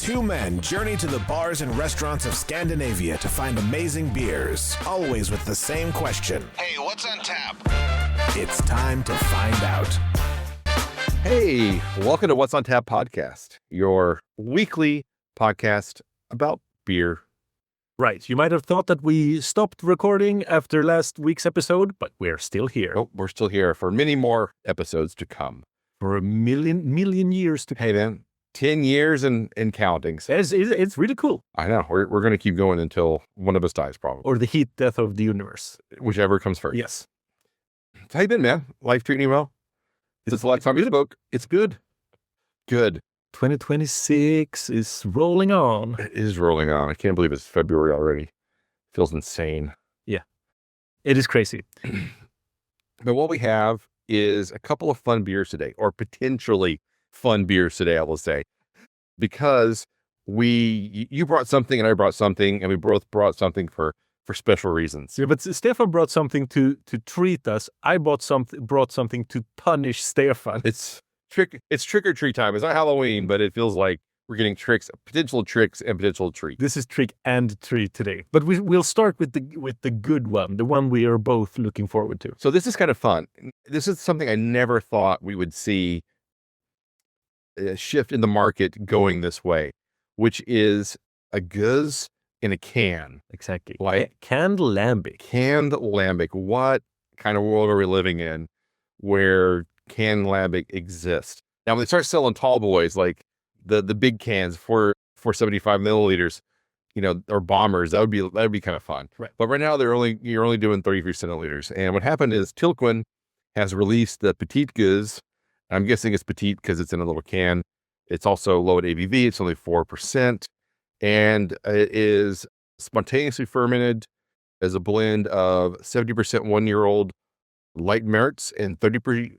Two men journey to the bars and restaurants of Scandinavia to find amazing beers, always with the same question. Hey, what's on tap? It's time to find out. Hey, welcome to What's on Tap podcast, your weekly podcast about beer. Right. You might have thought that we stopped recording after last week's episode, but we're still here. Oh, we're still here for many more episodes to come. For a million years to come. Hey, man, 10 years and counting. So It's really cool. I know. We're going to keep going until one of us dies, probably. Or the heat death of the universe. Whichever comes first. Yes. How you been, man? Life treating you well? Since the last time we spoke? It's good. Good. 2026 is rolling on. It is rolling on. I can't believe it's February already. Feels insane. Yeah. It is crazy. But what we have is a couple of fun beers today, or potentially fun beers today, I will say, because you brought something and I brought something, and we both brought something for special reasons. Yeah, but Stefan brought something to treat us. I brought something to punish Stefan. It's trick or treat time. It's not Halloween, but it feels like we're getting potential tricks and potential treats. This is trick and treat today. But we'll start with the good one, the one we are both looking forward to. So this is kind of fun. This is something I never thought we would see a shift in the market going this way, which is a Gueuze in a can. Exactly. Like canned lambic. Canned lambic. What kind of world are we living in where canned lambic exists? Now, when they start selling tall boys, like the big cans for 75 milliliters, or bombers, that would be kind of fun. Right. But right now you're only doing 33 centiliters. And what happened is Tilquin has released the Petite Gueuze. I'm guessing it's petite because it's in a little can. It's also low at ABV. It's only 4%. And it is spontaneously fermented as a blend of 70% 1-year-old light merits and 30%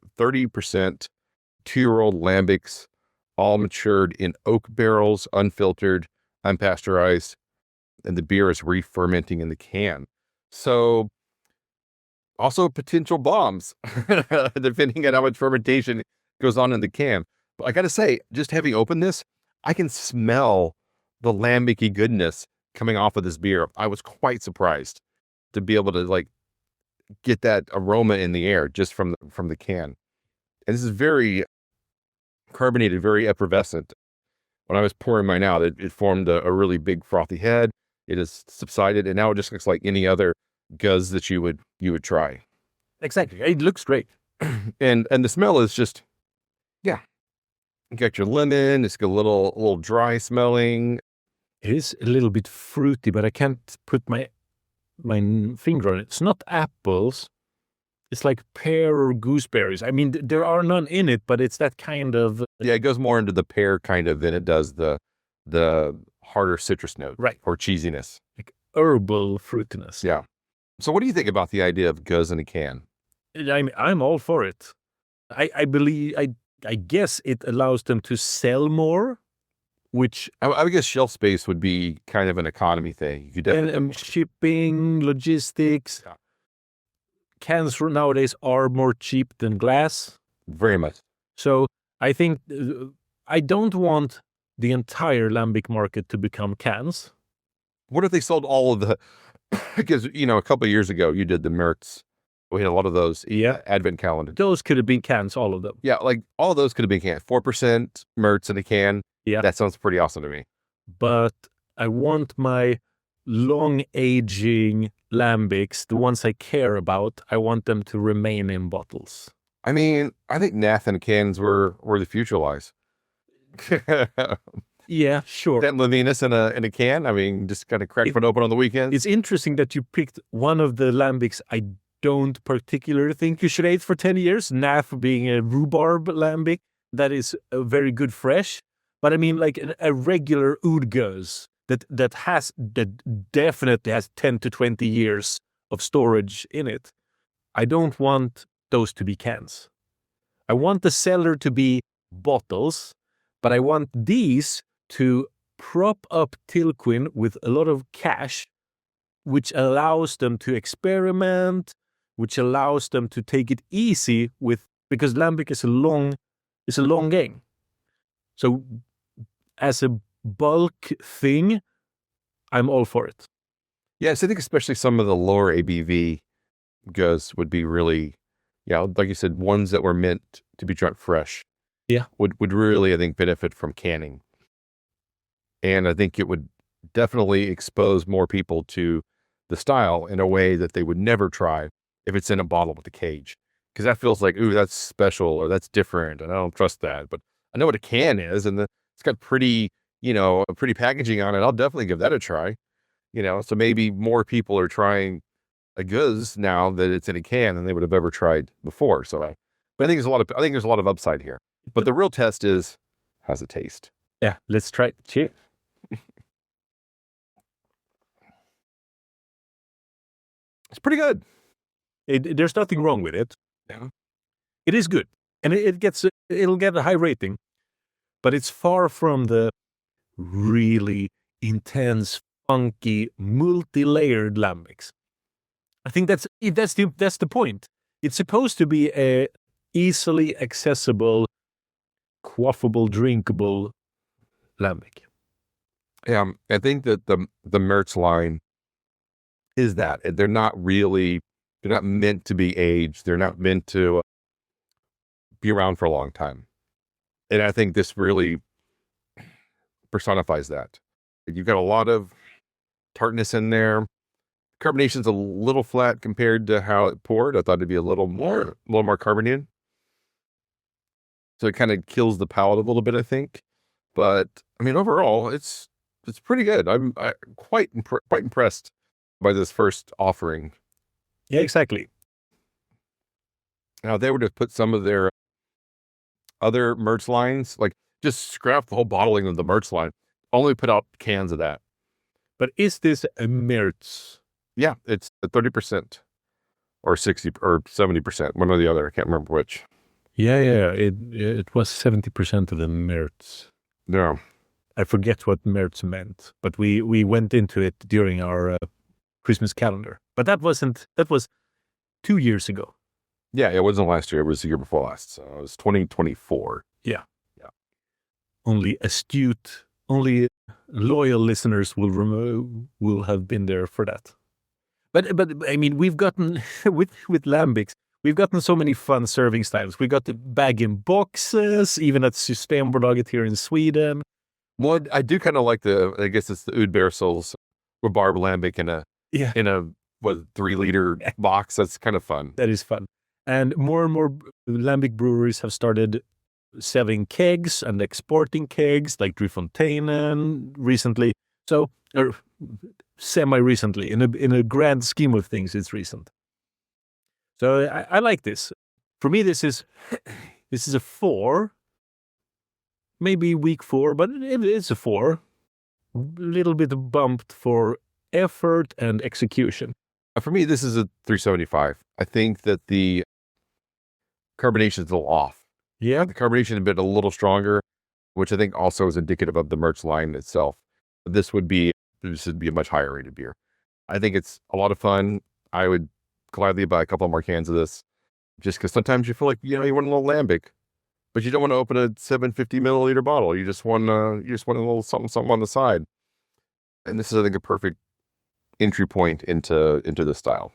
2-year-old lambics, all matured in oak barrels, unfiltered, unpasteurized, and the beer is re-fermenting in the can. So also potential bombs, depending on how much fermentation goes on in the can. But I got to say, just having opened this, I can smell the lambic-y goodness coming off of this beer. I was quite surprised to be able to get that aroma in the air just from the can. And this is very carbonated, very effervescent. When I was pouring mine out, it formed a really big frothy head. It has subsided, and now it just looks like any other Gueuze that you would try. Exactly. It looks great. And the smell is just, yeah. You got your lemon. It's got a little dry smelling. It is a little bit fruity, but I can't put my finger on it. It's not apples. It's like pear or gooseberries. I mean, there are none in it, but it's that kind of... Yeah, it goes more into the pear kind of than it does the harder citrus note. Right. Or cheesiness. Like herbal fruitiness. Yeah. So what do you think about the idea of Gueuze in a can? I'm all for it. I guess it allows them to sell more, which... I would guess shelf space would be kind of an economy thing. You could definitely... And shipping, logistics. Yeah. Cans nowadays are more cheap than glass. Very much. So I think I don't want the entire lambic market to become cans. What if they sold all of the... Because, a couple of years ago, you did the Mertz. We had a lot of those advent calendars. Those could have been cans, all of them. Yeah, all of those could have been cans. 4% Mertz in a can. Yeah. That sounds pretty awesome to me. But I want my long-aging lambics, the ones I care about, I want them to remain in bottles. I mean, I think Nath and cans were the future lies. Yeah, sure. That Levinus in a can. I mean, just kind of crack one open on the weekends. It's interesting that you picked one of the lambics I don't particularly think you should age for 10 years. Nath being a rhubarb lambic that is very good fresh. But I mean, like a regular oud Gueuze that definitely has 10 to 20 years of storage in it. I don't want those to be cans. I want the cellar to be bottles, but I want these to prop up Tilquin with a lot of cash, which allows them to experiment, which allows them to take it easy because lambic is a long game. So as a bulk thing, I'm all for it. Yes, I think especially some of the lower ABV Gueuze would be really, like you said, ones that were meant to be drunk fresh. Yeah. Would really, I think, benefit from canning. And I think it would definitely expose more people to the style in a way that they would never try if it's in a bottle with a cage. Because that feels like, ooh, that's special or that's different, and I don't trust that. But I know what a can is, and it's got pretty packaging on it. I'll definitely give that a try. So maybe more people are trying a Gueuze now that it's in a can than they would have ever tried before. So, but I think there's a lot of upside here. But the real test is, how's it taste? Yeah, let's try it. Cheers. It's pretty good. There's nothing wrong with it. Yeah. It is good, and it'll get a high rating, but it's far from the really intense, funky, multi-layered lambics. I think that's the point. It's supposed to be a easily accessible, quaffable, drinkable lambic. Yeah, I think that the Mertz line is that they're not meant to be aged. They're not meant to be around for a long time. And I think this really personifies that. You've got a lot of tartness in there. Carbonation's a little flat compared to how it poured. I thought it'd be a little more carbonated. So it kind of kills the palate a little bit, I think. But I mean, overall, it's pretty good. I'm quite impressed by this first offering. Yeah, exactly. Now, they would have put some of their other Mertz lines, like just scrap the whole bottling of the Mertz line, only put out cans of that. But is this a Mertz? Yeah, it's 30% or 60 or 70%, one or the other. I can't remember which. Yeah. It was 70% of the Mertz. No. I forget what Mertz meant, but we went into it during our Christmas calendar. But that was 2 years ago. Yeah, it wasn't last year. It was the year before last. So it was 2024. Yeah. Only loyal listeners will have been there for that. But I mean, we've gotten with lambics, we've gotten so many fun serving styles. We got the bag in boxes, even at Systembolaget here in Sweden. Well, I do kind of like I guess it's the Udbersel's rhubarb lambic in a 3-liter box. That's kind of fun. That is fun. And more lambic breweries have started selling kegs and exporting kegs, like Driefonteinen recently. So, or semi-recently, in a grand scheme of things, it's recent. So I like this. For me, this is a 4. Maybe week 4, but it's a 4. A little bit bumped for effort and execution. For me, this is a 375. I think that the carbonation is a little off. Yeah. The carbonation has been a little stronger, which I think also is indicative of the Mertz line itself. This would be a much higher rated beer. I think it's a lot of fun. I would gladly buy a couple more cans of this, just because sometimes you feel like, you want a little lambic, but you don't want to open a 750 milliliter bottle. You just want a little something on the side. And this is, I think, a perfect entry point into this style.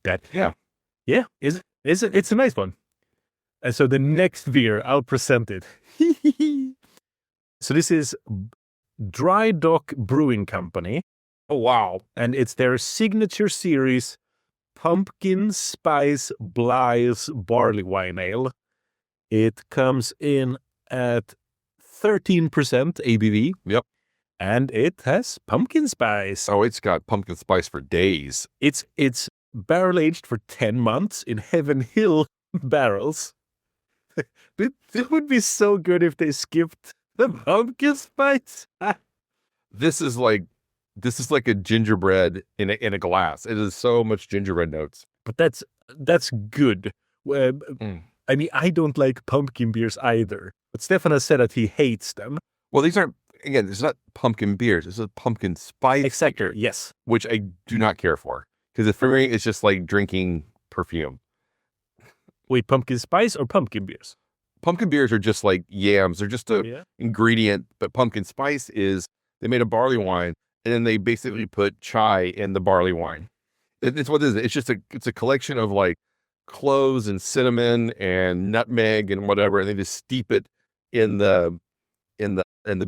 It's a nice one. And so the next beer, I'll present it. So this is Dry Dock Brewing Company. Oh, wow. And it's their signature series, Pumpkin Spice Bligh's Barleywine Ale. It comes in at 13% ABV. Yep. And it has pumpkin spice. Oh, it's got pumpkin spice for days. It's barrel aged for 10 months in Heaven Hill barrels. It would be so good if they skipped the pumpkin spice. This is like a gingerbread in a glass. It is so much gingerbread notes. But that's good. I mean, I don't like pumpkin beers either. But Stefan has said that he hates them. Well, these aren't. Again, it's not pumpkin beers. It's a pumpkin spice. Exactly. Yes. Which I do not care for, because for me, it's just like drinking perfume. Wait, pumpkin spice or pumpkin beers? pumpkin beers are just like yams. They're just a ingredient, but pumpkin spice is they made a barley wine and then they basically put chai in the barley wine. It's what it is. It's just it's a collection of like cloves and cinnamon and nutmeg and whatever, and they just steep it in the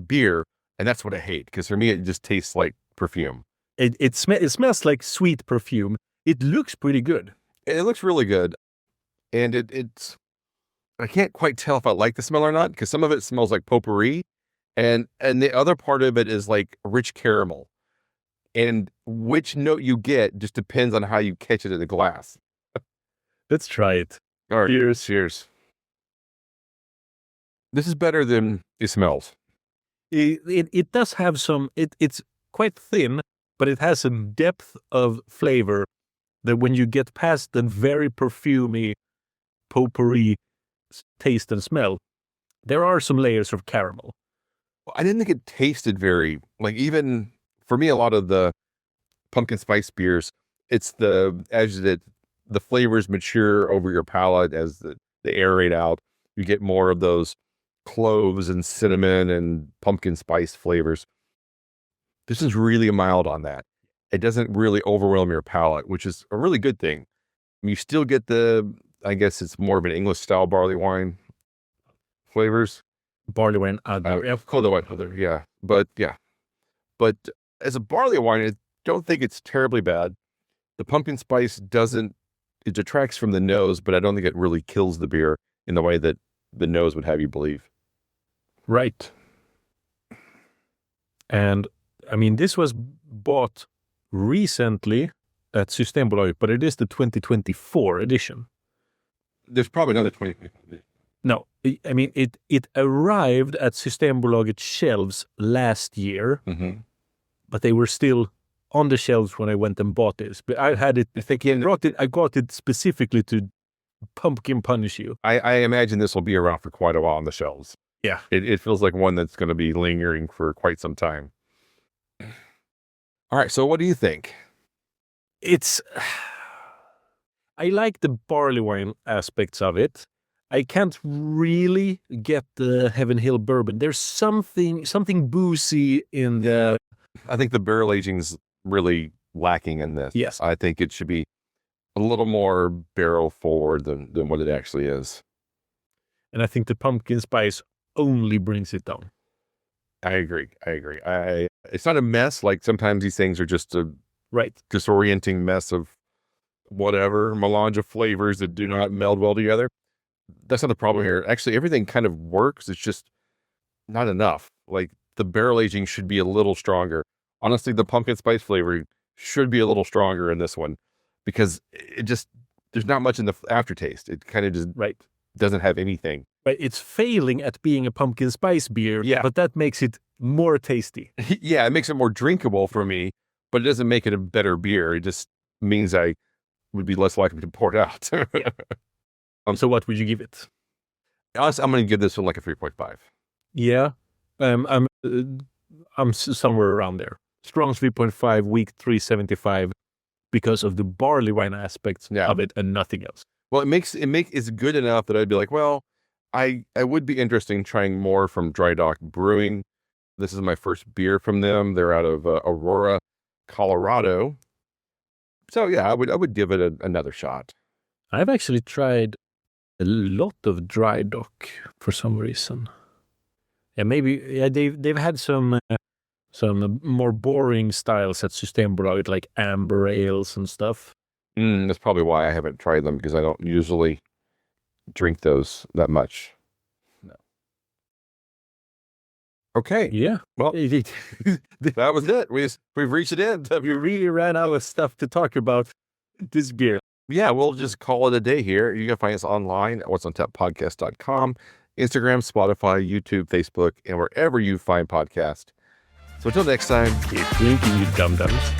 beer, and that's what I hate, because for me it just tastes like perfume. It smells like sweet perfume. It looks pretty good. It looks really good, and it's I can't quite tell if I like the smell or not, because some of it smells like potpourri, and the other part of it is like rich caramel. And which note you get just depends on how you catch it in the glass. Let's try it. All right. Cheers. Cheers. This is better than it smells. It does have some, it's quite thin, but it has a depth of flavor that when you get past the very perfumey potpourri taste and smell, there are some layers of caramel. I didn't think it tasted very, like, even for me, a lot of the pumpkin spice beers, it's as the flavors mature over your palate, as they aerate out, you get more of those cloves and cinnamon and pumpkin spice flavors. This is really mild on that. It doesn't really overwhelm your palate, which is a really good thing. You still get I guess it's more of an English style barley wine flavors. Barley wine, called the white other, yeah. But as a barley wine, I don't think it's terribly bad. The pumpkin spice it detracts from the nose, but I don't think it really kills the beer in the way that the nose would have you believe. Right. And I mean, this was bought recently at Systembolaget, but it is the 2024 edition. There's probably another 2024. No, I mean, it arrived at Systembolaget shelves last year, but they were still on the shelves when I went and bought this. But I had it, I got it specifically to pumpkin punish you. I imagine this will be around for quite a while on the shelves. Yeah. It feels like one that's going to be lingering for quite some time. All right, so what do you think? I like the barley wine aspects of it. I can't really get the Heaven Hill bourbon. There's something boozy in the... I think the barrel aging's really lacking in this. Yes. I think it should be a little more barrel forward than what it actually is. And I think the pumpkin spice only brings it down. I agree. It's not a mess. Like, sometimes these things are just a disorienting mess of whatever, melange of flavors that do not meld well together. That's not the problem here. Actually, everything kind of works. It's just not enough. Like, the barrel aging should be a little stronger. Honestly, the pumpkin spice flavor should be a little stronger in this one, because there's not much in the aftertaste. It kind of just doesn't have anything. Right. It's failing at being a pumpkin spice beer, but that makes it more tasty. Yeah, it makes it more drinkable for me, but it doesn't make it a better beer. It just means I would be less likely to pour it out. So what would you give it? Honestly, I'm going to give this one like a 3.5. Yeah, I'm somewhere around there. Strong 3.5, weak 3.75, because of the barley wine aspects of it and nothing else. Well, it's good enough that I'd be like, well, I would be interested in trying more from Dry Dock Brewing. This is my first beer from them. They're out of Aurora, Colorado. So yeah, I would give it another shot. I've actually tried a lot of Dry Dock for some reason. Yeah, maybe they've had some more boring styles at Systembolaget, like amber ales and stuff. That's probably why I haven't tried them, because I don't usually drink those that much. No. Okay. Yeah. Well, that was it. We've reached the end. We really ran out of stuff to talk about this beer. Yeah, we'll just call it a day here. You can find us online at what'sontappodcast.com, Instagram, Spotify, YouTube, Facebook, and wherever you find podcasts. So until next time, keep drinking, you dum-dums.